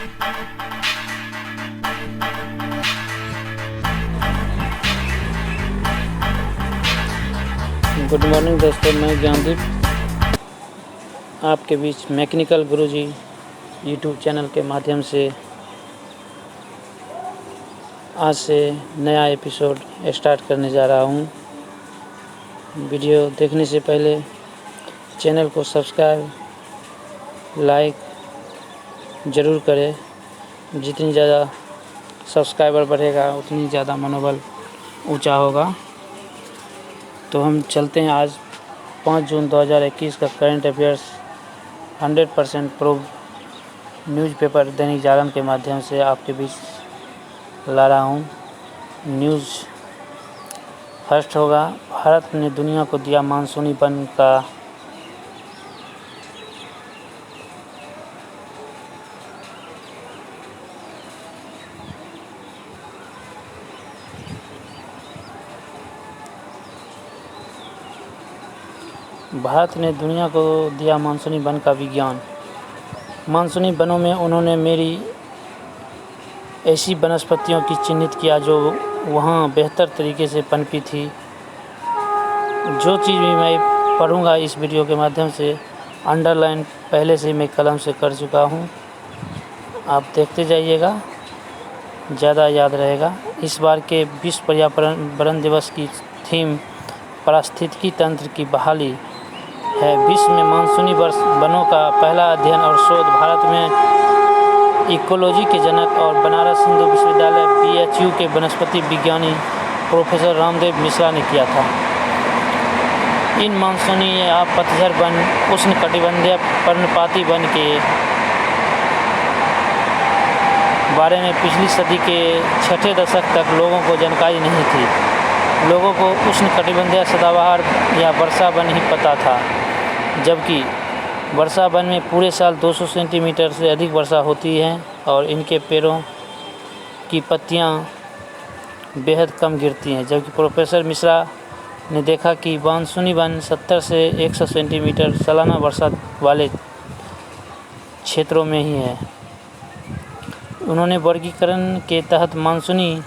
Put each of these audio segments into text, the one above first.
Good morning दोस्तों, मैं ज्ञानदीप आपके बीच मैकेनिकल गुरुजी यूट्यूब चैनल के माध्यम से आज से नया एपिसोड स्टार्ट करने जा रहा हूँ। वीडियो देखने से पहले चैनल को सब्सक्राइब लाइक ज़रूर करें। जितनी ज़्यादा सब्सक्राइबर बढ़ेगा उतनी ज़्यादा मनोबल ऊंचा होगा। तो हम चलते हैं आज 5 जून 2021 का current affairs 100% prove newspaper Dainik Jagran के माध्यम से आपके बीच ला रहा हूँ। न्यूज़ फर्स्ट होगा, भारत ने दुनिया को दिया मानसूनी बन का भारत ने दुनिया को दिया मानसूनी वन का विज्ञान। मानसूनी वनों में उन्होंने मेरी ऐसी वनस्पतियों की चिन्हित किया जो वहाँ बेहतर तरीके से पनपी थी। जो चीज़ भी मैं पढ़ूँगा इस वीडियो के माध्यम से अंडरलाइन पहले से मैं कलम से कर चुका हूँ। आप देखते जाइएगा, ज़्यादा याद रहेगा। इस बार के विश्व पर्यावरण दिवस की थीम पारिस्थितिकी तंत्र की बहाली है। विश्व में मानसूनी वनों का पहला अध्ययन और शोध भारत में इकोलॉजी के जनक और बनारस हिंदू विश्वविद्यालय BHU के वनस्पति विज्ञानी प्रोफेसर रामदेव मिश्रा ने किया था। इन मानसूनी या पतझड़ वन उष्णकटिबंधीय पर्णपाती वन के बारे में पिछली सदी के 6ठे दशक तक लोगों को जानकारी नहीं थी। लोगों को उष्णकटिबंधीय सदाबहार या वर्षा वन ही पता था, जबकि वर्षा वन में पूरे साल 200 सेंटीमीटर से अधिक वर्षा होती है और इनके पेड़ों की पत्तियां बेहद कम गिरती हैं। जबकि प्रोफेसर मिश्रा ने देखा कि मानसूनी वन 70 से 100 सेंटीमीटर सालाना वर्षा वाले क्षेत्रों में ही है। उन्होंने वर्गीकरण के तहत मानसूनी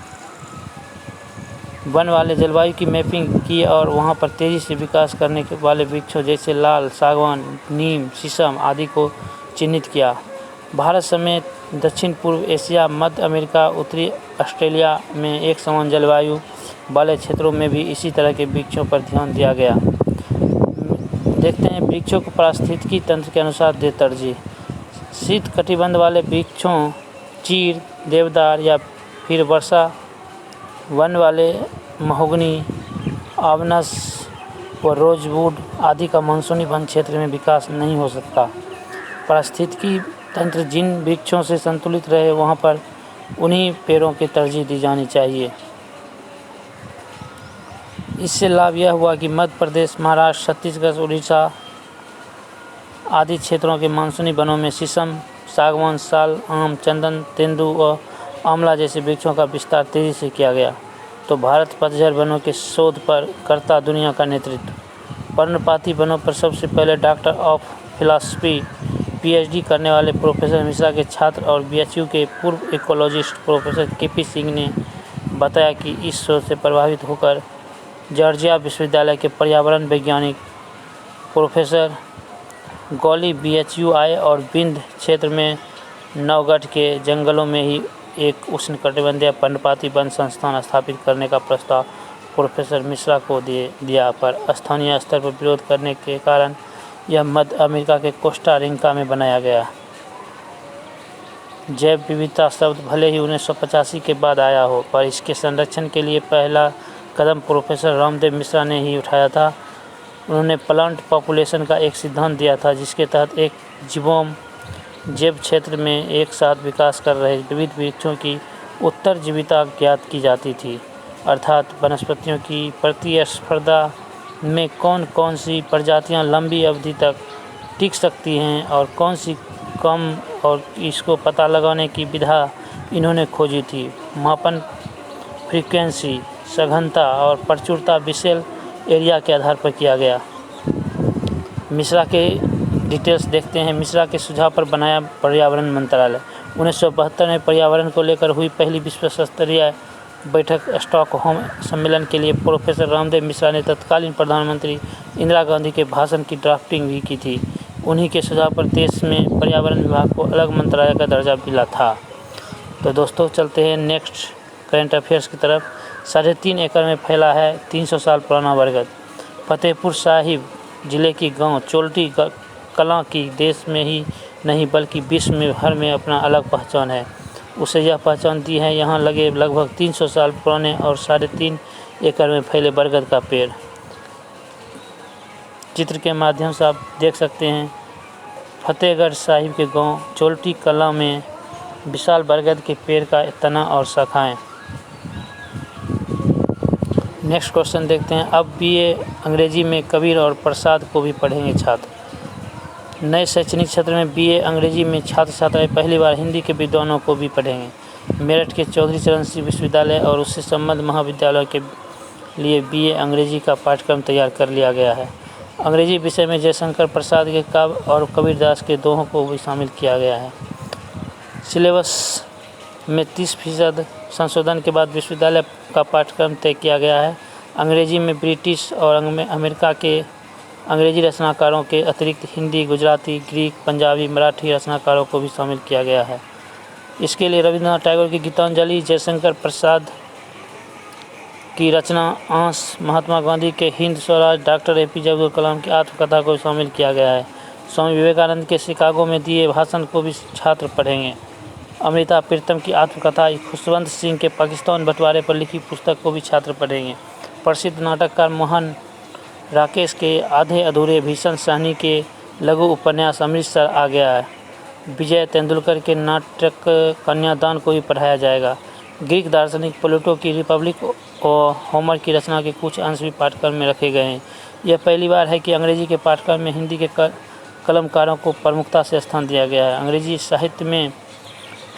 वन वाले जलवायु की मैपिंग की और वहां पर तेज़ी से विकास करने वाले वृक्षों जैसे लाल, सागवान, नीम, शीशम आदि को चिन्हित किया। भारत समेत दक्षिण पूर्व एशिया, मध्य अमेरिका, उत्तरी ऑस्ट्रेलिया में एक समान जलवायु वाले क्षेत्रों में भी इसी तरह के वृक्षों पर ध्यान दिया गया। देखते हैं वृक्षों को पारिस्थितिकी तंत्र के अनुसार दे तरजीह। शीत कटिबंध वाले वृक्षों चीड़, देवदार या फिर वर्षा वन वाले महोगनी, आबनस व रोजवुड आदि का मानसूनी वन क्षेत्र में विकास नहीं हो सकता। पारिस्थितिकी तंत्र जिन वृक्षों से संतुलित रहे वहां पर उन्हीं पेड़ों की तरजीह दी जानी चाहिए। इससे लाभ यह हुआ कि मध्य प्रदेश, महाराष्ट्र, छत्तीसगढ़, उड़ीसा आदि क्षेत्रों के मानसूनी वनों में शीशम, सागवान, साल, आम, चंदन, तेंदू व आंवला जैसे वृक्षों का विस्तार तेज़ी से किया गया। तो भारत पतझड़ वनों के शोध पर करता दुनिया का नेतृत्व। पर्णपाती वनों पर सबसे पहले डॉक्टर ऑफ फिलॉसफी PhD करने वाले प्रोफेसर मिश्रा के छात्र और BHU के पूर्व इकोलॉजिस्ट प्रोफेसर KP सिंह ने बताया कि इस शोध से प्रभावित होकर जॉर्जिया विश्वविद्यालय के पर्यावरण वैज्ञानिक प्रोफेसर गौली BHU आए और विंध्य क्षेत्र में नवगढ़ के जंगलों में ही एक उष्णकटिबंधीय पर्णपाती वन संस्थान स्थापित करने का प्रस्ताव प्रोफेसर मिश्रा को दिया, पर स्थानीय स्तर पर विरोध करने के कारण यह मध्य अमेरिका के कोस्टा रिका में बनाया गया। जैव विविधता शब्द भले ही 1985 के बाद आया हो, पर इसके संरक्षण के लिए पहला कदम प्रोफेसर रामदेव मिश्रा ने ही उठाया था। उन्होंने प्लांट पॉपुलेशन का एक सिद्धांत दिया था, जिसके तहत एक जीवोम जैव क्षेत्र में एक साथ विकास कर रहे विविध वृक्षों की उत्तरजीविता ज्ञात की जाती थी, अर्थात वनस्पतियों की प्रतिस्पर्धा में कौन कौन सी प्रजातियां लंबी अवधि तक टिक सकती हैं और कौन सी कम, और इसको पता लगाने की विधा इन्होंने खोजी थी। मापन फ्रीक्वेंसी, सघनता और प्रचुरता विशेल एरिया के आधार पर किया गया। मिश्रा के डिटेल्स देखते हैं। मिश्रा के सुझाव पर बनाया पर्यावरण मंत्रालय। 1972 में पर्यावरण को लेकर हुई पहली विश्व स्तरीय बैठक स्टॉकहोम सम्मेलन के लिए प्रोफेसर रामदेव मिश्रा ने तत्कालीन प्रधानमंत्री इंदिरा गांधी के भाषण की ड्राफ्टिंग भी की थी। उन्हीं के सुझाव पर देश में पर्यावरण विभाग को अलग मंत्रालय का दर्जा मिला था। तो दोस्तों चलते हैं नेक्स्ट करंट अफेयर्स की तरफ। 3.5 एकड़ में फैला है 300 साल पुराना बरगद। फतेहपुर साहिब जिले की गांव चोल्टी कलां की देश में ही नहीं बल्कि विश्व में भर में अपना अलग पहचान है। उसे यह पहचान दी है यहाँ लगे लगभग 300 साल पुराने और 3.5 एकड़ में फैले बरगद का पेड़। चित्र के माध्यम से आप देख सकते हैं फतेहगढ़ साहिब के गांव चोल्टी कलां में विशाल बरगद के पेड़ का तना और शाखाएं। नेक्स्ट क्वेश्चन देखते हैं। अब बीए अंग्रेजी में कबीर और प्रसाद को भी पढ़ेंगे छात्र। नए शैक्षणिक सत्र में बीए अंग्रेजी में छात्र छात्राएं पहली बार हिंदी के विद्वानों को भी पढ़ेंगे। मेरठ के चौधरी चरण सिंह विश्वविद्यालय और उससे संबद्ध महाविद्यालयों के लिए बीए अंग्रेजी का पाठ्यक्रम तैयार कर लिया गया है। अंग्रेजी विषय में जयशंकर प्रसाद के काव्य और कबीरदास के दोहों को भी शामिल किया गया है। सिलेबस में 30% संशोधन के बाद विश्वविद्यालय का पाठ्यक्रम तय किया गया है। अंग्रेजी में ब्रिटिश और अमेरिका के अंग्रेजी रचनाकारों के अतिरिक्त हिंदी, गुजराती, ग्रीक, पंजाबी, मराठी रचनाकारों को भी शामिल किया गया है। इसके लिए रविन्द्रनाथ टैगोर की गीतांजलि, जयशंकर प्रसाद की रचना आंस, महात्मा गांधी के हिंद स्वराज, डॉक्टर एपीजे अब्दुल कलाम की आत्मकथा को शामिल किया गया है। स्वामी विवेकानंद के शिकागो में दिए भाषण को भी छात्र पढ़ेंगे। अमृता प्रीतम की आत्मकथा, खुशवंत सिंह के पाकिस्तान बंटवारे पर लिखी पुस्तक को भी छात्र पढ़ेंगे। प्रसिद्ध नाटककार मोहन राकेश के आधे अधूरे भीषण सहनी के लघु उपन्यास अमृतसर आ गया है। विजय तेंदुलकर के नाटक कन्यादान को भी पढ़ाया जाएगा। ग्रीक दार्शनिक प्लेटो की रिपब्लिक और होमर की रचना के कुछ अंश भी पाठ्यक्रम में रखे गए हैं। यह पहली बार है कि अंग्रेजी के पाठ्यक्रम में हिंदी के कलमकारों को प्रमुखता से स्थान दिया गया है। अंग्रेजी साहित्य में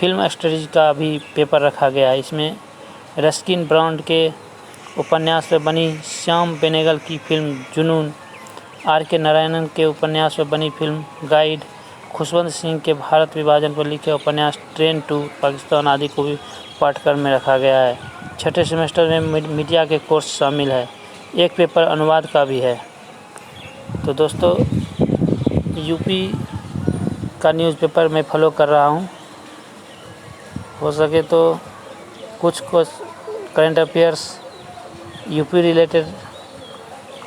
फिल्म स्टडीज का भी पेपर रखा गया है। इसमें रस्किन ब्रांड के उपन्यास पर बनी श्याम बेनेगल की फिल्म जुनून, आर.के. नारायणन के उपन्यास पर बनी फिल्म गाइड, खुशवंत सिंह के भारत विभाजन पर लिखे उपन्यास ट्रेन टू पाकिस्तान आदि को भी पाठ्यक्रम में रखा गया है। छठे सेमेस्टर में मीडिया के कोर्स शामिल है। एक पेपर अनुवाद का भी है। तो दोस्तों यूपी का न्यूज़पेपर मैं फॉलो कर रहा हूँ। हो सके तो कुछ करंट अफेयर्स यूपी रिलेटेड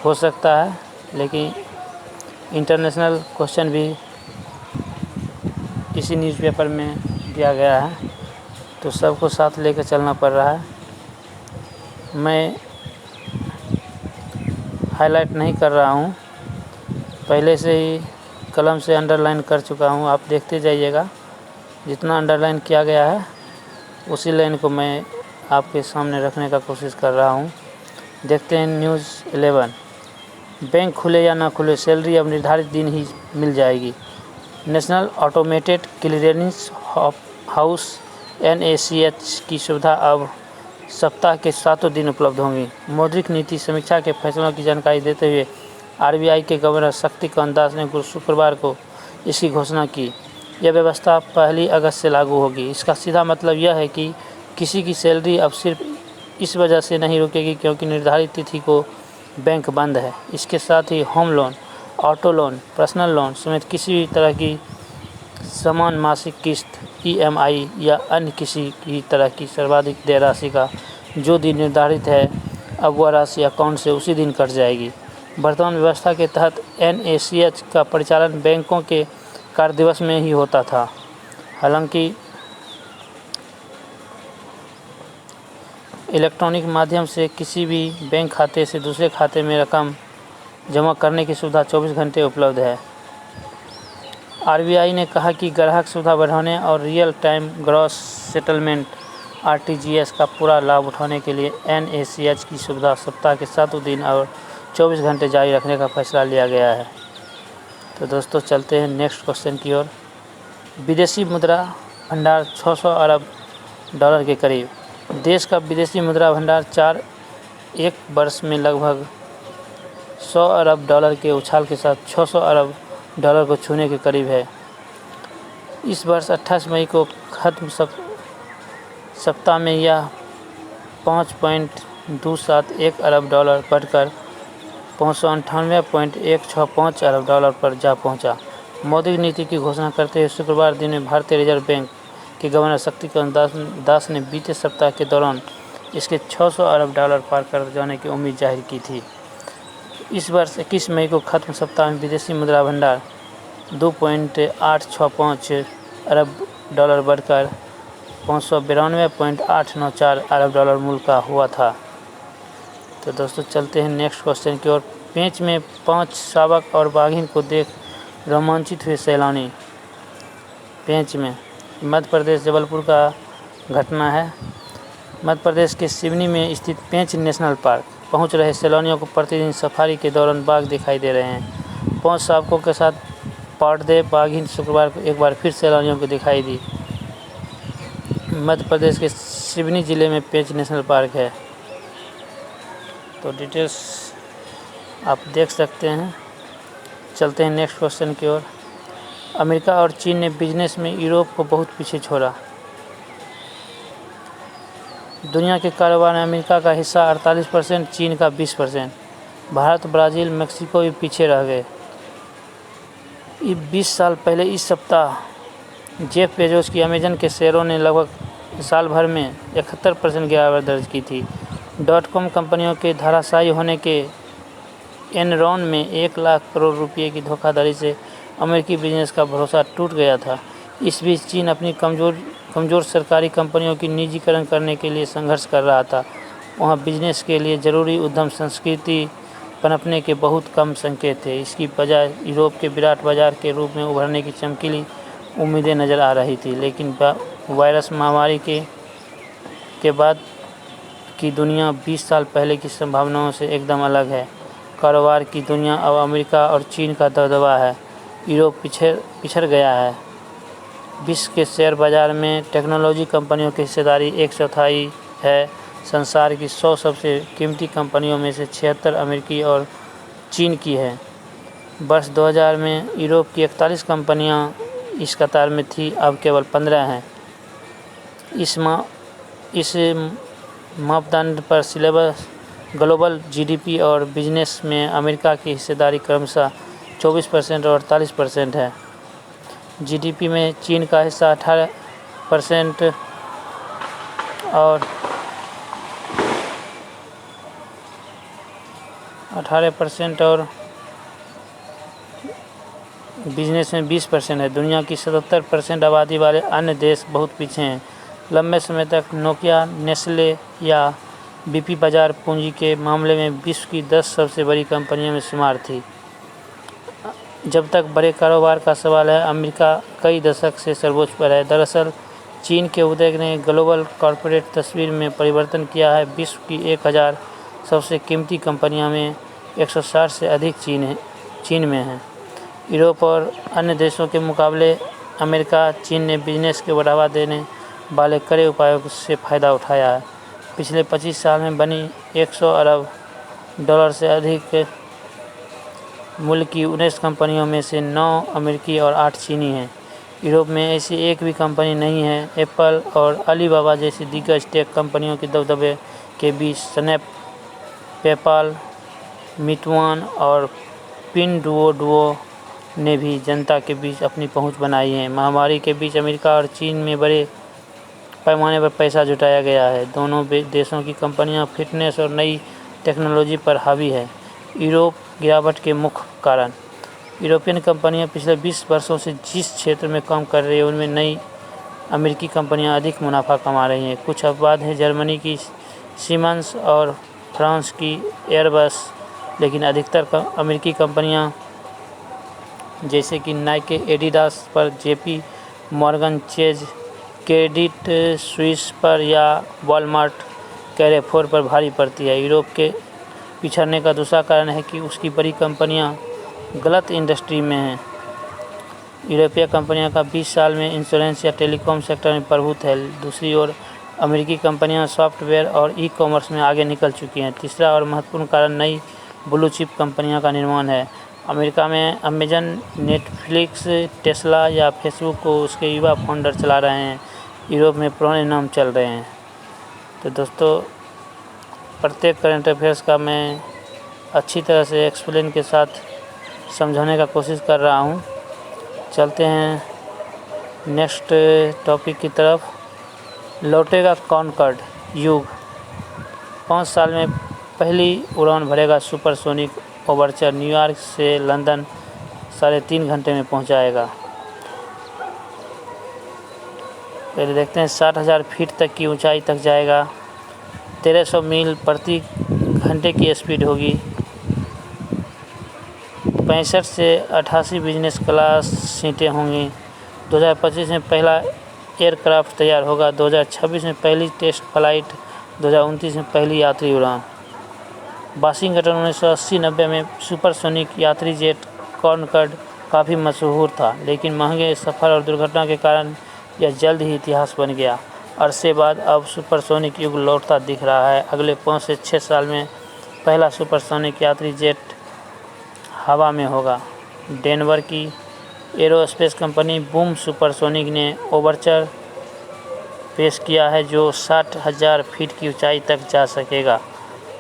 हो सकता है, लेकिन इंटरनेशनल क्वेश्चन भी इसी न्यूज़पेपर में दिया गया है, तो सबको साथ लेकर चलना पड़ रहा है। मैं हाईलाइट नहीं कर रहा हूँ, पहले से ही कलम से अंडरलाइन कर चुका हूँ। आप देखते जाइएगा, जितना अंडरलाइन किया गया है उसी लाइन को मैं आपके सामने रखने का कोशिश कर रहा हूँ। देखते हैं न्यूज़ 11। बैंक खुले या ना खुले, सैलरी अब निर्धारित दिन ही मिल जाएगी। National automated clearance house NACH की सुविधा अब सप्ताह के 7 दिन उपलब्ध होंगी। मौद्रिक नीति समीक्षा के फैसलों की जानकारी देते हुए RBI के गवर्नर शक्तिकांत दास ने शुक्रवार को इसकी घोषणा की। यह व्यवस्था 1 अगस्त से लागू होगी। इसका सीधा मतलब यह है कि किसी की सैलरी अब सिर्फ इस वजह से नहीं रुकेगी क्योंकि निर्धारित तिथि को बैंक बंद है। इसके साथ ही home loan, auto loan, personal loan समेत किसी भी तरह की समान मासिक किस्त, EMI या अन्य किसी भी तरह की सर्वाधिक देय राशि का जो दिन निर्धारित है, अब वह राशि अकाउंट से उसी दिन कट जाएगी। वर्तमान व्यवस्था के तहत NACH का परिचालन बैंकों के कार्य दिवस में ही होता था। हालांकि इलेक्ट्रॉनिक माध्यम से किसी भी बैंक खाते से दूसरे खाते में रकम जमा करने की सुविधा 24 घंटे उपलब्ध है। RBI ने कहा कि ग्राहक सुविधा बढ़ाने और real time gross settlement RTGS का पूरा लाभ उठाने के लिए NACH की सुविधा सप्ताह के 7 दिन और 24 घंटे जारी रखने का फैसला लिया गया है। तो दोस्तों चलते हैं नेक्स्ट क्वेश्चन की ओर। विदेशी मुद्रा भंडार 600 अरब डॉलर के करीब। देश का विदेशी मुद्रा भंडार एक वर्ष में लगभग 100 अरब डॉलर के उछाल के साथ 600 अरब डॉलर को छूने के करीब है। इस वर्ष 28 मई को खत्म सप्ताह में यह 5.271 अरब डॉलर बढ़कर 598.165 अरब डॉलर पर जा पहुंचा। मौद्रिक नीति की घोषणा करते हुए शुक्रवार दिन में भारतीय रिजर्व बैंक के गवर्नर शक्तिकांत दास ने बीते सप्ताह के दौरान इसके 600 अरब डॉलर पार कर जाने की उम्मीद जाहिर की थी। इस वर्ष 21 मई को खत्म सप्ताह में विदेशी मुद्रा भंडार 2.865 अरब डॉलर बढ़कर 592.894 अरब डॉलर मूल्य का हुआ था। तो दोस्तों चलते हैं नेक्स्ट क्वेश्चन की ओर। पेंच में 5 शावक और बाघिन को देख रोमांचित हुए सैलानी। पेंच में मध्य प्रदेश जबलपुर का घटना है। मध्य प्रदेश के सिवनी में स्थित पेंच नेशनल पार्क पहुंच रहे सैलानियों को प्रतिदिन सफारी के दौरान बाघ दिखाई दे रहे हैं। 5 शावकों के साथ पाटदे बाघिन शुक्रवार को एक बार फिर सैलानियों को दिखाई दी। मध्य प्रदेश के सिवनी जिले में पेंच नेशनल पार्क है। तो डिटेल्स आप देख सकते हैं। चलते हैं नेक्स्ट क्वेश्चन की ओर। अमेरिका और चीन ने बिजनेस में यूरोप को बहुत पीछे छोड़ा। दुनिया के कारोबार में अमेरिका का हिस्सा 48%, चीन का 20%। भारत, ब्राज़ील, मेक्सिको भी पीछे रह गए। 20 साल पहले इस सप्ताह जेफ बेजोस की अमेजन के शेयरों ने लगभग साल भर में 71% गिरावट दर्ज की थी। .com कंपनियों के धराशायी होने के एनरॉन में 1 लाख करोड़ रुपए की धोखाधड़ी से अमेरिकी बिजनेस का भरोसा टूट गया था। इस बीच चीन अपनी कमज़ोर सरकारी कंपनियों की निजीकरण करने के लिए संघर्ष कर रहा था। वहाँ बिजनेस के लिए ज़रूरी उद्यम संस्कृति पनपने के बहुत कम संकेत थे। इसकी बजाय यूरोप के विराट बाजार के रूप में उभरने की चमकीली उम्मीदें नज़र आ रही थी। लेकिन वायरस महामारी के बाद की दुनिया 20 साल पहले की संभावनाओं से एकदम अलग है। कारोबार की दुनिया अब अमेरिका और चीन का दबदबा है। यूरोप पिछड़ गया है। विश्व के शेयर बाज़ार में टेक्नोलॉजी कंपनियों की हिस्सेदारी 1/4 है। संसार की 100 सबसे कीमती कंपनियों में से 76 अमेरिकी और चीन की है। वर्ष 2000 में यूरोप की 41 कंपनियां इस कतार में थी, अब केवल 15 हैं। इस मापदंड पर ग्लोबल जीडीपी और बिजनेस में अमेरिका की हिस्सेदारी क्रमशः 24% और 48% है। जीडीपी में चीन का हिस्सा 18% और 18% और बिजनेस में 20% है। दुनिया की 77% आबादी वाले अन्य देश बहुत पीछे हैं। लंबे समय तक नोकिया, नेस्ले या बीपी बाजार पूंजी के मामले में विश्व की 10 सबसे बड़ी कंपनियों में शुमार थी। जब तक बड़े कारोबार का सवाल है, अमेरिका कई दशक से सर्वोच्च पर है। दरअसल चीन के उदय ने ग्लोबल कॉरपोरेट तस्वीर में परिवर्तन किया है। विश्व की 1000 सबसे कीमती कंपनियों में 160 से अधिक चीन में हैं। यूरोप और अन्य देशों के मुकाबले अमेरिका चीन ने बिजनेस के बढ़ावा देने वाले कड़े उपायों से फ़ायदा उठाया है। पिछले 25 साल में बनी 100 अरब डॉलर से अधिक मूल्य की 19 कंपनियों में से 9 अमेरिकी और 8 चीनी हैं। यूरोप में ऐसी एक भी कंपनी नहीं है। एप्पल और अलीबाबा जैसी दिग्गज टेक कंपनियों के दबदबे के बीच स्नैप, पेपाल, मीटुआन और पिनडुओडुओ ने भी जनता के बीच अपनी पहुंच बनाई है। महामारी के बीच अमेरिका और चीन में बड़े पैमाने पर पैसा जुटाया गया है। दोनों देशों की कंपनियां फिटनेस और नई टेक्नोलॉजी पर हावी है। यूरोप गिरावट के मुख्य कारण। यूरोपियन कंपनियां पिछले 20 वर्षों से जिस क्षेत्र में काम कर रही है उनमें नई अमेरिकी कंपनियां अधिक मुनाफा कमा रही हैं। कुछ अपवाद हैं, जर्मनी की सीमेंस और फ्रांस की एयरबस, लेकिन अधिकतर अमेरिकी कंपनियां जैसे कि नाइके, एडिडास पर JP Morgan chase, Credit Suisse पर या वॉलमार्ट, कैरेफोर पर भारी पड़ती है। यूरोप के पिछड़ने का दूसरा कारण है कि उसकी बड़ी कंपनियां गलत इंडस्ट्री में हैं। यूरोपीय कंपनियों का 20 साल में इंश्योरेंस या टेलीकॉम सेक्टर में प्रभुत्व है। दूसरी ओर अमेरिकी कंपनियां सॉफ्टवेयर और ई-कॉमर्स में आगे निकल चुकी हैं। तीसरा और महत्वपूर्ण कारण नई ब्लू चिप कंपनियों का निर्माण है। अमेरिका में अमेजन, नेटफ्लिक्स, टेस्ला या फेसबुक को उसके युवा फाउंडर चला रहे हैं। यूरोप में पुराने नाम चल रहे हैं। तो दोस्तों, प्रत्येक करंट अफेयर्स का मैं अच्छी तरह से एक्सप्लेन के साथ समझाने का कोशिश कर रहा हूँ। चलते हैं नेक्स्ट टॉपिक की तरफ। लौटेगा कॉनकॉर्ड युग, 5 साल में पहली उड़ान भरेगा सुपरसोनिक ओवरचर, न्यूयॉर्क से लंदन 3.5 घंटे में पहुंचाएगा। पहले देखते हैं 60,000 फीट तक की ऊंचाई तक जाएगा। 1300 मील प्रति घंटे की स्पीड होगी। 65 से 88 बिजनेस क्लास सीटें होंगी। 2025 में पहला एयरक्राफ्ट तैयार होगा। 2026 में पहली टेस्ट फ्लाइट, 2029 में पहली यात्री उड़ान। वाशिंगटन 1980-90 में सुपरसोनिक यात्री जेट कॉनकॉर्ड काफ़ी मशहूर था, लेकिन महंगे सफ़र और दुर्घटना के कारण यह जल्द ही इतिहास बन गया। अरसे बाद अब सुपरसोनिक युग लौटता दिख रहा है। अगले 5 से 6 साल में पहला सुपरसोनिक यात्री जेट हवा में होगा। डेनवर की एरोस्पेस कंपनी बूम सुपरसोनिक ने ओवरचर पेश किया है, जो 60,000 फीट की ऊंचाई तक जा सकेगा।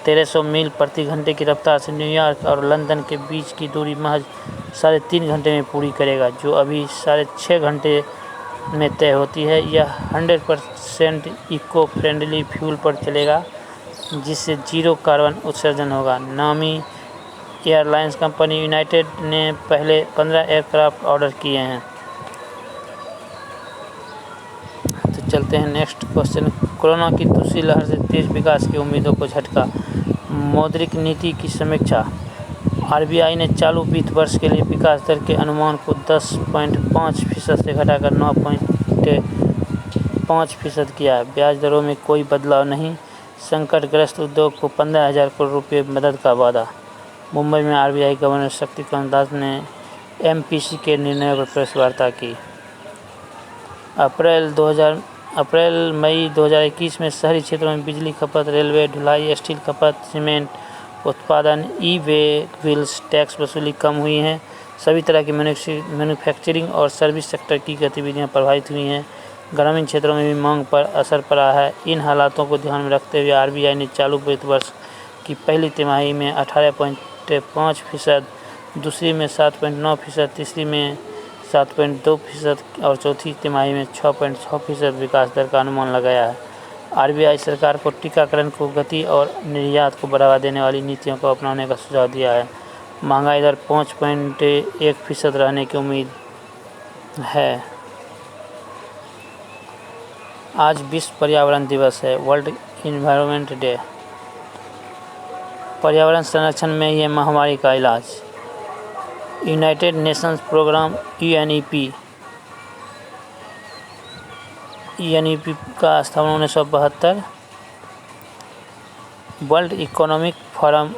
1300 मील प्रति घंटे की रफ्तार से न्यूयॉर्क और लंदन के बीच की दूरी महज 3.5 घंटे में पूरी करेगा, जो अभी 6.5 घंटे में तय होती है। यह 100% इको फ्रेंडली फ्यूल पर चलेगा, जिससे 0 कार्बन उत्सर्जन होगा। नामी एयरलाइंस कंपनी यूनाइटेड ने पहले 15 एयरक्राफ्ट ऑर्डर किए हैं। तो चलते हैं नेक्स्ट क्वेश्चन। कोरोना की दूसरी लहर से तेज विकास की उम्मीदों को झटका, मौद्रिक नीति की समीक्षा। आरबीआई ने चालू वित्त वर्ष के लिए विकास दर के अनुमान को 10.5% से घटाकर 9.5% किया है। ब्याज दरों में कोई बदलाव नहीं। संकटग्रस्त उद्योग को 15,000 करोड़ रुपये मदद का वादा। मुंबई में आरबीआई गवर्नर शक्तिकांत दास ने एमपीसी के निर्णय पर प्रेस वार्ता की। अप्रैल-मई 2021 में शहरी क्षेत्रों में बिजली खपत, रेलवे ढुलाई, स्टील खपत, सीमेंट उत्पादन, ई-व्हीकल्स टैक्स वसूली कम हुई है। सभी तरह की मैन्युफैक्चरिंग और सर्विस सेक्टर की गतिविधियां प्रभावित हुई हैं। ग्रामीण क्षेत्रों में भी मांग पर असर पड़ा है। इन हालातों को ध्यान में रखते हुए आरबीआई ने चालू वित्त वर्ष की पहली तिमाही में 18.5%, दूसरी में 7.9%, तीसरी में 7.2% और चौथी तिमाही में 6.6% विकास दर का अनुमान लगाया है। आरबीआई सरकार को टीकाकरण को गति और निर्यात को बढ़ावा देने वाली नीतियों को अपनाने का सुझाव दिया है। महंगाई दर 5.1% रहने की उम्मीद है। आज विश्व पर्यावरण दिवस है, वर्ल्ड इन्वायरमेंट डे। पर्यावरण संरक्षण में ये महामारी का इलाज। यूनाइटेड नेशंस प्रोग्राम यूएनईपी का स्थापना 1972। World economic forum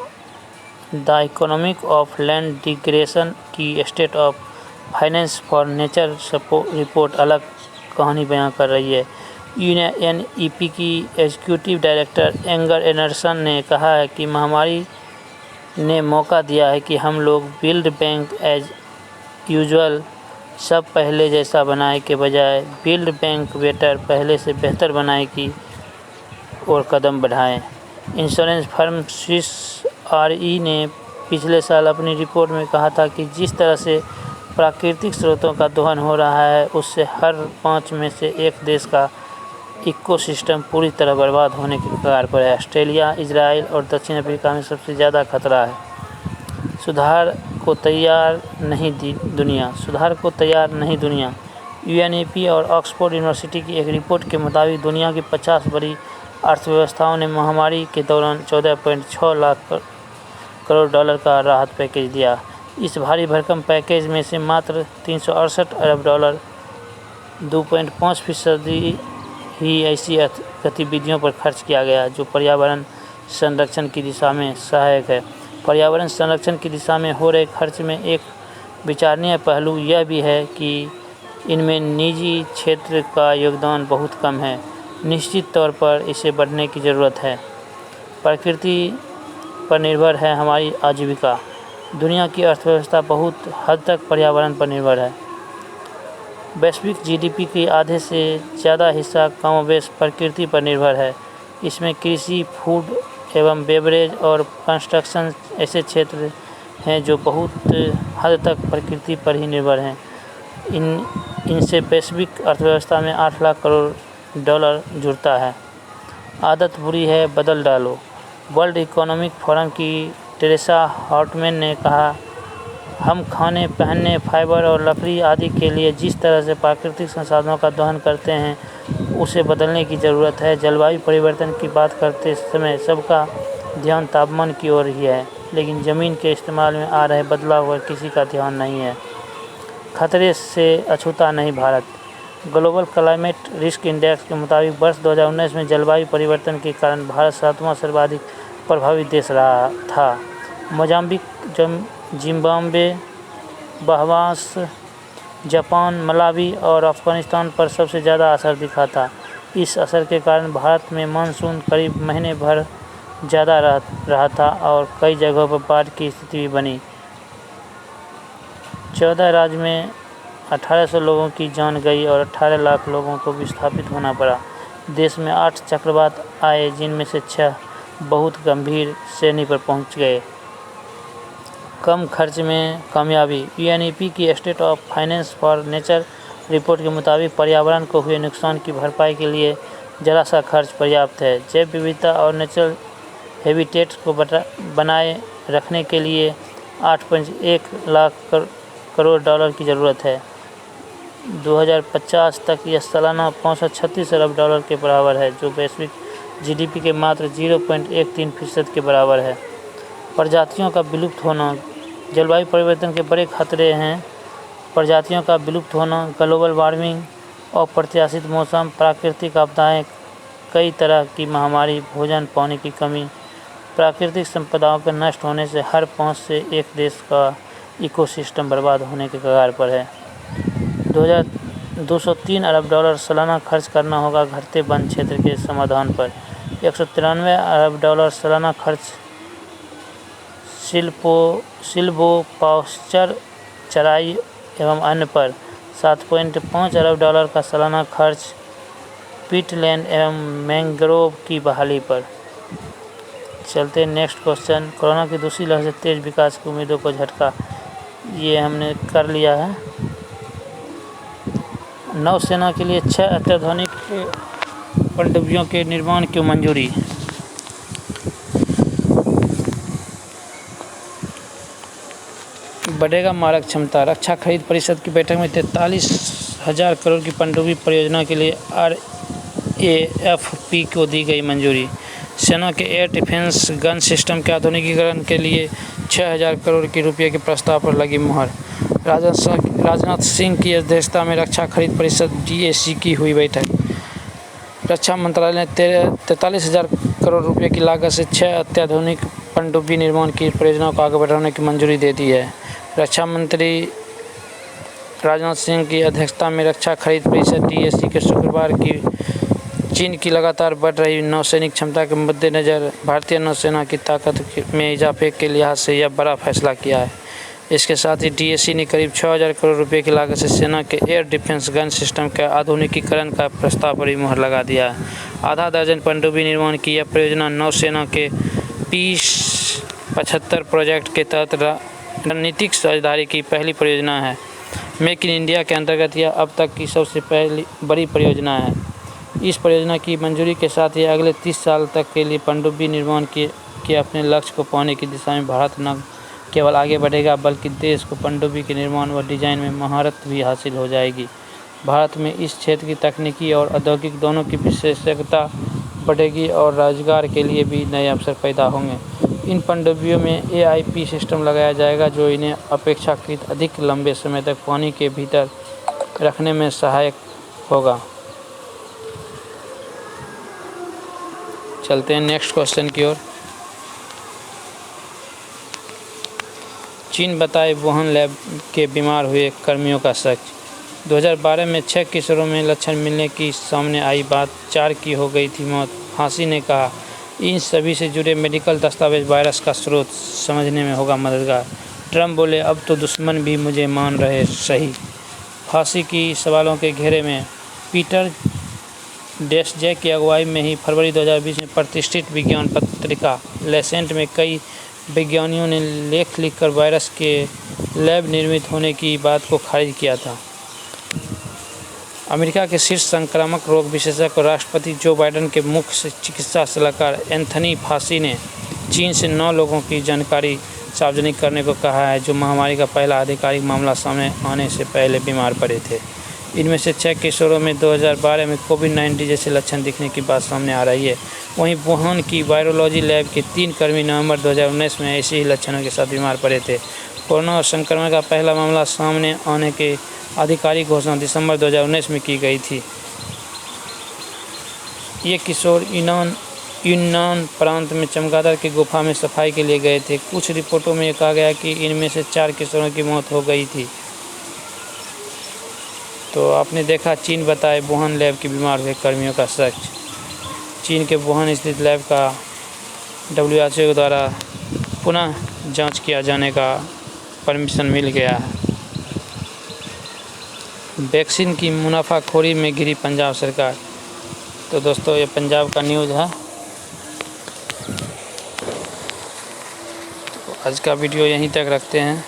the economic of land degradation की state of finance for nature report अलग कहानी बयां कर रही है। यूएनईपी की एग्जीक्यूटिव डायरेक्टर एंगर एंडरसन ने कहा है कि महामारी ने मौका दिया है कि हम लोग बिल्ड बैंक एज यूजुअल, सब पहले जैसा बनाए के बजाय बिल्ड बैंक बेटर, पहले से बेहतर बनाए की ओर कदम बढ़ाएं। इंश्योरेंस फर्म स्विस आरई ने पिछले साल अपनी रिपोर्ट में कहा था कि जिस तरह से प्राकृतिक स्रोतों का दोहन हो रहा है, उससे हर 5 में से 1 देश का इकोसिस्टम पूरी तरह बर्बाद होने की कगार पर है। ऑस्ट्रेलिया, इजराइल और दक्षिण अफ्रीका में सबसे ज़्यादा खतरा है। सुधार को तैयार नहीं दुनिया। यूएनईपी और ऑक्सफोर्ड यूनिवर्सिटी की एक रिपोर्ट के मुताबिक दुनिया की 50 बड़ी अर्थव्यवस्थाओं ने महामारी के दौरान 14.6 लाख करोड़ डॉलर का राहत पैकेज दिया। इस भारी भरकम पैकेज में से मात्र 368 अरब डॉलर, 2.5% ही ऐसी गतिविधियों पर खर्च किया गया जो पर्यावरण संरक्षण की दिशा में सहायक है। पर्यावरण संरक्षण की दिशा में हो रहे खर्च में एक विचारणीय पहलू यह भी है कि इनमें निजी क्षेत्र का योगदान बहुत कम है। निश्चित तौर पर इसे बढ़ने की ज़रूरत है। प्रकृति पर निर्भर है हमारी आजीविका। दुनिया की अर्थव्यवस्था बहुत हद तक पर्यावरण पर निर्भर है। वैश्विक जीडीपी के आधे से ज़्यादा हिस्सा कमोबेश प्रकृति पर निर्भर है। इसमें कृषि, फूड एवं बेवरेज और कंस्ट्रक्शन ऐसे क्षेत्र हैं जो बहुत हद तक प्रकृति पर ही निर्भर हैं। इनसे वैश्विक अर्थव्यवस्था में 8 लाख करोड़ डॉलर जुड़ता है। आदत बुरी है, बदल डालो। वर्ल्ड इकोनॉमिक फोरम की टेरेसा हॉटमैन ने कहा, हम खाने, पहनने, फाइबर और लकड़ी आदि के लिए जिस तरह से प्राकृतिक संसाधनों का दोहन करते हैं उसे बदलने की ज़रूरत है। जलवायु परिवर्तन की बात करते समय सबका ध्यान तापमान की ओर ही है, लेकिन ज़मीन के इस्तेमाल में आ रहे बदलाव पर किसी का ध्यान नहीं है। खतरे से अछूता नहीं Bharat. Global climate risk index के मुताबिक वर्ष 2019 में जलवायु परिवर्तन के कारण भारत 7वां सर्वाधिक प्रभावित देश रहा था। Mozambique, Zimbabwe, Bahamas, Japan, Malawi और अफगानिस्तान पर सबसे ज़्यादा असर दिखा था। इस असर के कारण भारत में मानसून करीब महीने भर ज़्यादा रहा था और कई जगहों पर बाढ़ की स्थिति भी बनी। 14 राज्य में 1800 लोगों की जान गई और 18 लाख लोगों को विस्थापित होना पड़ा। देश में 8 चक्रवात आए, जिनमें से 6 बहुत गंभीर श्रेणी पर पहुंच गए। कम खर्च में कामयाबी। यूएनईपी की state of finance for nature report के मुताबिक पर्यावरण को हुए नुकसान की भरपाई के लिए जरा सा खर्च पर्याप्त है। जैव विविधता और नेचुरल हैबिटेट्स को बनाए रखने के लिए 8.1 लाख करोड़ डॉलर की ज़रूरत है। 2050 तक यह सालाना 536 अरब डॉलर के बराबर है, जो वैश्विक जीडीपी के मात्र 0.13% के बराबर है। प्रजातियों का विलुप्त होना। जलवायु परिवर्तन के बड़े खतरे हैं। प्रजातियों का विलुप्त होना, ग्लोबल वार्मिंग, अप्रत्याशित मौसम, प्राकृतिक आपदाएं, कई तरह की महामारी, भोजन, पानी की कमी। प्राकृतिक संपदाओं के नष्ट होने से हर 5 से 1 देश का इकोसिस्टम बर्बाद होने के कगार पर है। 203 अरब डॉलर सालाना खर्च करना होगा घटते वन क्षेत्र के समाधान पर। 193 अरब डॉलर सालाना खर्च सिल्वोपास्चर चराई एवं अन्य पर। 7.5 अरब डॉलर का सालाना खर्च पीटलैंड एवं मैंग्रोव की बहाली पर। चलते नेक्स्ट क्वेश्चन। कोरोना की दूसरी लहर से तेज विकास की उम्मीदों को झटका। ये हमने कर लिया है। नौसेना के लिए 6 अत्याधुनिक पनडुब्बियों के निर्माण की मंजूरी। बढ़ेगा मारक क्षमता। रक्षा खरीद परिषद की बैठक में 43,000 करोड़ की पनडुब्बी परियोजना के लिए RAFP को दी गई मंजूरी। सेना के एयर डिफेंस गन सिस्टम के आधुनिकीकरण के लिए 6,000 करोड़ की रुपये के प्रस्ताव पर लगी मुहर। राजनाथ सिंह की अध्यक्षता में रक्षा खरीद परिषद DAC की हुई बैठक। रक्षा मंत्रालय ने 43,000 करोड़ रुपये की लागत से 6 अत्याधुनिक पनडुब्बी निर्माण की परियोजना को आगे बढ़ाने की मंजूरी दे दी है। रक्षा मंत्री राजनाथ सिंह की अध्यक्षता में रक्षा खरीद परिषद DAC के शुक्रवार की चीन की लगातार बढ़ रही नौसैनिक क्षमता के मद्देनज़र भारतीय नौसेना की ताकत में इजाफे के लिहाज से यह बड़ा फैसला किया है। इसके साथ ही DAC ने करीब 6,000 करोड़ रुपये की लागत से सेना के एयर डिफेंस गन सिस्टम के आधुनिकीकरण का प्रस्ताव पर भी मुहर लगा दिया है। आधा दर्जन पनडुब्बी निर्माण की यह परियोजना नौसेना के P-75 प्रोजेक्ट के तहत रणनीतिक साझेदारी की पहली परियोजना है। मेक इन इंडिया के अंतर्गत यह अब तक की सबसे बड़ी परियोजना है। इस परियोजना की मंजूरी के साथ ही अगले 30 साल तक के लिए पनडुब्बी निर्माण के अपने लक्ष्य को पाने की दिशा में भारत न केवल आगे बढ़ेगा, बल्कि देश को पनडुब्बी के निर्माण व डिज़ाइन में महारत भी हासिल हो जाएगी। भारत में इस क्षेत्र की तकनीकी और औद्योगिक दोनों की विशेषज्ञता बढ़ेगी और रोजगार के लिए भी नए अवसर पैदा होंगे। इन पनडुब्बियों में AIP सिस्टम लगाया जाएगा, जो इन्हें अपेक्षाकृत अधिक लंबे समय तक पानी के भीतर रखने में सहायक होगा। चलते हैं नेक्स्ट क्वेश्चन की ओर। चीन बताए वुहान लैब के बीमार हुए कर्मियों का सच। 2012 में 6 किशोरों में लक्षण मिलने की सामने आई बात, 4 की हो गई थी मौत। फांसी ने कहा, इन सभी से जुड़े मेडिकल दस्तावेज वायरस का स्रोत समझने में होगा मददगार। ट्रम्प बोले, अब तो दुश्मन भी मुझे मान रहे सही। फांसी की सवालों के घेरे में पीटर डेस्जे की अगुवाई में ही फरवरी 2020 में प्रतिष्ठित विज्ञान पत्रिका लेंसेट में कई वैज्ञानिकों ने लेख लिखकर वायरस के लैब निर्मित होने की बात को खारिज किया था। अमेरिका के शीर्ष संक्रामक रोग विशेषज्ञ और राष्ट्रपति जो बाइडेन के मुख्य चिकित्सा सलाहकार एंथनी फाउची ने चीन से 9 लोगों की जानकारी सार्वजनिक करने को कहा है, जो महामारी का पहला आधिकारिक मामला सामने आने से पहले बीमार पड़े थे। इनमें से 6 किशोरों में 2012 में कोविड-19 जैसे लक्षण दिखने की बात सामने आ रही है। वहीं वुहान की वायरोलॉजी लैब के 3 कर्मी नवंबर 2019 में ऐसे ही लक्षणों के साथ बीमार पड़े थे। कोरोना संक्रमण का पहला मामला सामने आने के आधिकारिक घोषणा दिसंबर 2019 में की गई थी। ये किशोर यूनान प्रांत में चमगादड़ की गुफा में सफाई के लिए गए थे। कुछ रिपोर्टों में कहा गया कि इनमें से 4 किशोरों की मौत हो गई थी। तो आपने देखा, चीन बताए वुहान लैब के बीमार हुए कर्मियों का सच। चीन के वुहान स्थित लैब का WHO द्वारा पुनः जांच किया जाने का परमिशन मिल गया है। वैक्सीन की मुनाफाखोरी में घिरी पंजाब सरकार। तो दोस्तों, ये पंजाब का न्यूज़ है। तो आज का वीडियो यहीं तक रखते हैं।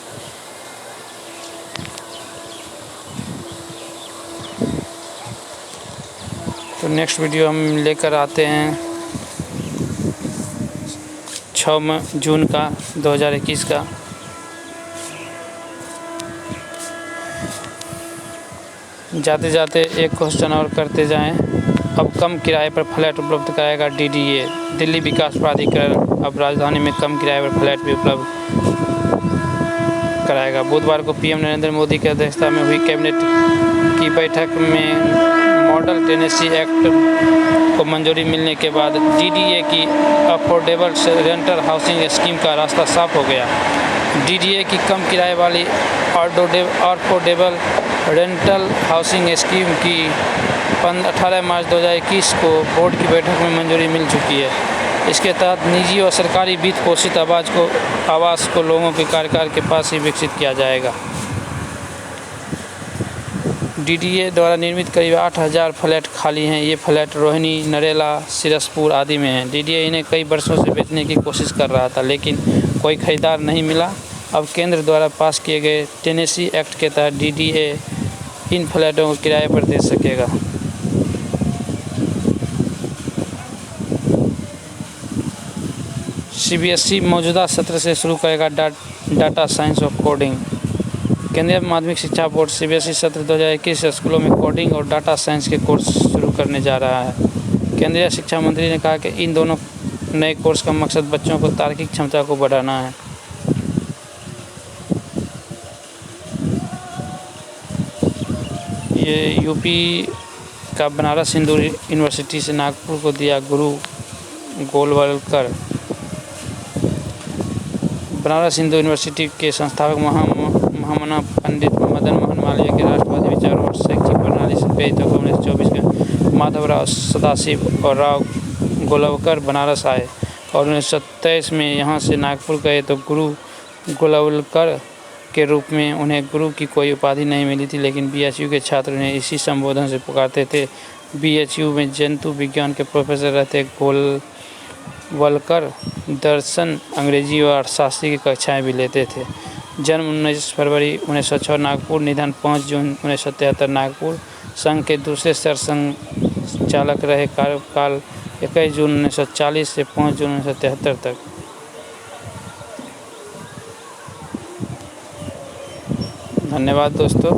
तो नेक्स्ट वीडियो हम लेकर आते हैं 6 जून का 2021 का। जाते जाते एक क्वेश्चन और करते जाएं। अब कम किराए पर फ्लैट उपलब्ध कराएगा DDA। दिल्ली विकास प्राधिकरण अब राजधानी में कम किराए पर फ्लैट भी उपलब्ध कराएगा। बुधवार को PM नरेंद्र मोदी की अध्यक्षता में हुई कैबिनेट की बैठक में मॉडल टेनेसी एक्ट को मंजूरी मिलने के बाद DDA की अफोर्डेबल रेंटल हाउसिंग स्कीम का रास्ता साफ हो गया। DDA की कम किराए वाली अफोर्डेबल रेंटल हाउसिंग स्कीम की 18 मार्च 2021 को बोर्ड की बैठक में मंजूरी मिल चुकी है। इसके तहत निजी और सरकारी वित्त पोषित आवास को लोगों के कार्यकाल के पास ही विकसित किया जाएगा। DDA द्वारा निर्मित करीब 8000 फ्लैट खाली हैं। ये फ्लैट रोहिणी, नरेला, सिरसपुर आदि में हैं। DDA इन्हें कई वर्षों से बेचने की कोशिश कर रहा था, लेकिन कोई खरीदार नहीं मिला। अब केंद्र द्वारा पास किए गए टेनेसी एक्ट के तहत DDA इन फ्लैटों को किराए पर दे सकेगा। CBSE मौजूदा सत्र से शुरू करेगा डाटा साइंस और कोडिंग। केंद्रीय माध्यमिक शिक्षा बोर्ड CBSE सत्र 2021 से स्कूलों में कोडिंग और डाटा साइंस के कोर्स शुरू करने जा रहा है। केंद्रीय शिक्षा मंत्री ने कहा कि इन दोनों नए कोर्स का मकसद बच्चों को तार्किक क्षमता को बढ़ाना है। ये यूपी का बनारस हिंदू यूनिवर्सिटी से नागपुर को दिया गुरु गोलवलकर। बनारस हिंदू यूनिवर्सिटी के संस्थापक महामना पंडित मदन मोहन मालवीय के राष्ट्रवादी विचारों और शैक्षिक प्रणाली से प्रेरित होकर 1924 में माधवराव सदाशिव और राव गोलवलकर बनारस आए और 1927 में यहाँ से नागपुर गए। तो गुरु गोलवलकर के रूप में उन्हें गुरु की कोई उपाधि नहीं मिली थी, लेकिन BHU के छात्र उन्हें इसी संबोधन से पुकारते थे। BHU में जंतु विज्ञान के प्रोफेसर रहते गोलवलकर दर्शन, अंग्रेजी और अर्थशास्त्र की कक्षाएं भी लेते थे। जन्म 19 फरवरी 1906 नागपुर, निधन 5 जून 1973 नागपुर। संघ के दूसरे सरसंघचालक रहे। कार्यकाल 21 जून 1940 से 5 जून 1973 तक। धन्यवाद दोस्तों।